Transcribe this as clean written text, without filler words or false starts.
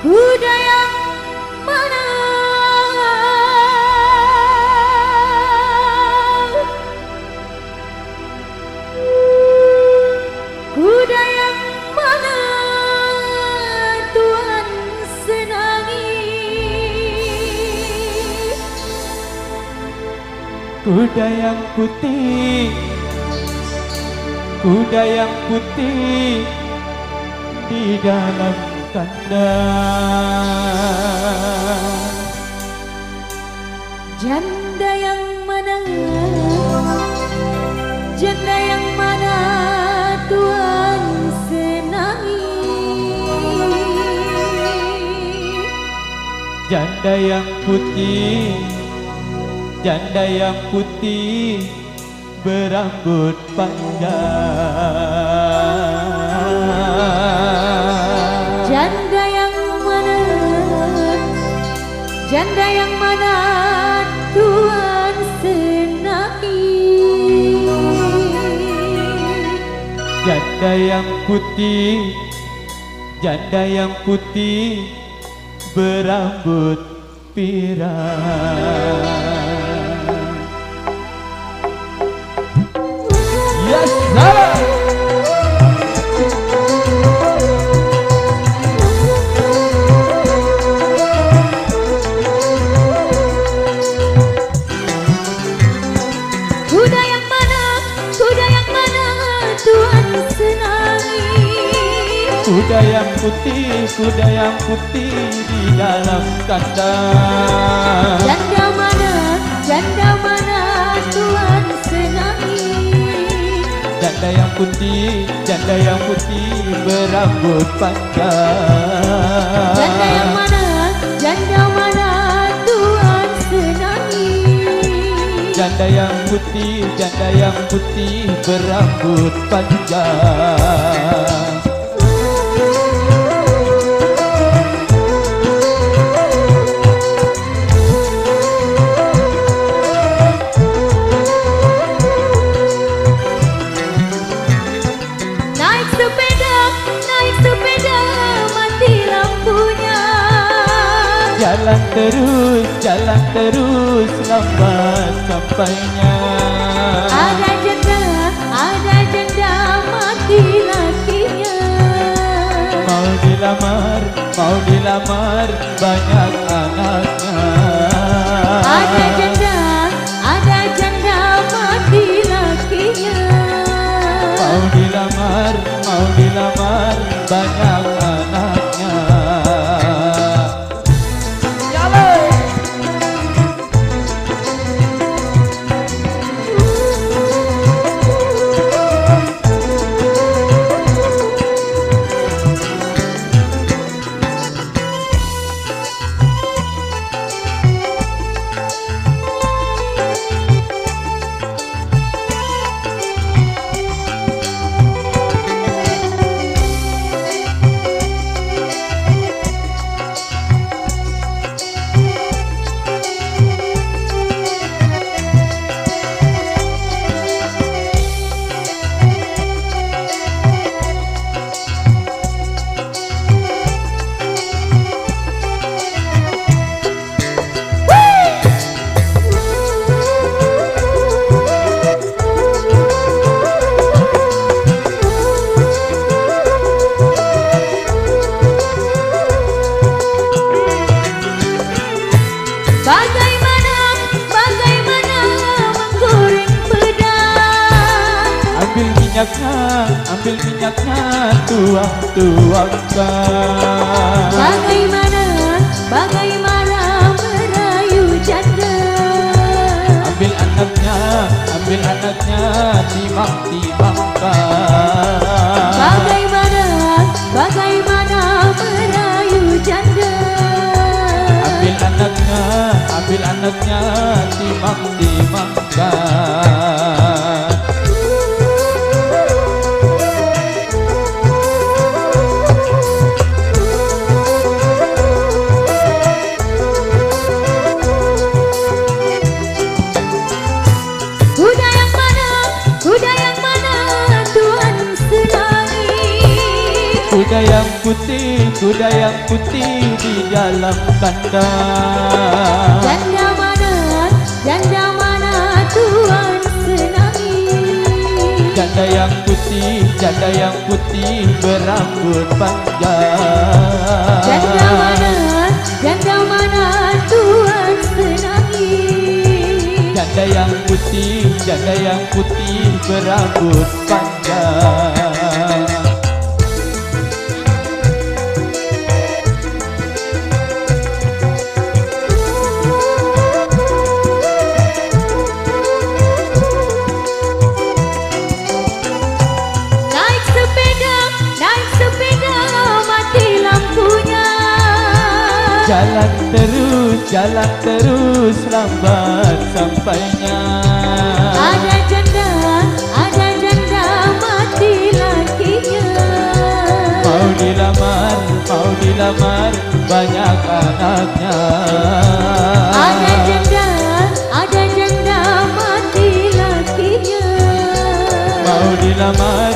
Kuda yang mana? Kuda yang mana Tuhan senangi? Kuda yang putih, kuda yang putih di dalam kandang. Janda yang mana? Janda yang mana Tuhan senangi? Janda yang putih, janda yang putih berambut panjang. Janda yang mana? Janda yang mana Tuhan senangi? Janda yang putih, janda yang putih berambut pirang. Yes, sir. Kuda yang mana? Kuda yang mana Tuhan senangi? Kuda yang putih di dalam kandang. Janda mana? Janda mana Tuhan senangi? Janda yang putih berambut panjang. Janda yang mana? Janda mana Tuhan senangi? Janda yang putih berambut panjang. Naik sepeda, mati lampunya. Jalan terus, lambat sampainya. Ada janda, mati lakinya. Mau dilamar, banyak anaknya. Ada janda, mati lakinya. Mau dilamar, banyak anaknya. Bagaimana menggoreng pedang? Ambil minyaknya, tuang-tuangkan. Bagaimana merayu janda? Ambil anaknya, timang-timangkan. Bagaimana merayu janda? Ambil anaknya, timang-timangkan. kuda yang putih di dalam kandang. Janda mana Tuhan senangi? Janda yang putih berambut panjang. Janda mana Tuhan senangi? Janda yang putih berambut panjang. Naik sepeda mati lampunya. Jalan terus lambat sampainya. Ada janda mati lakinya. Mau dilamar banyak anaknya. Ada janda mati lakinya. Mau dilamar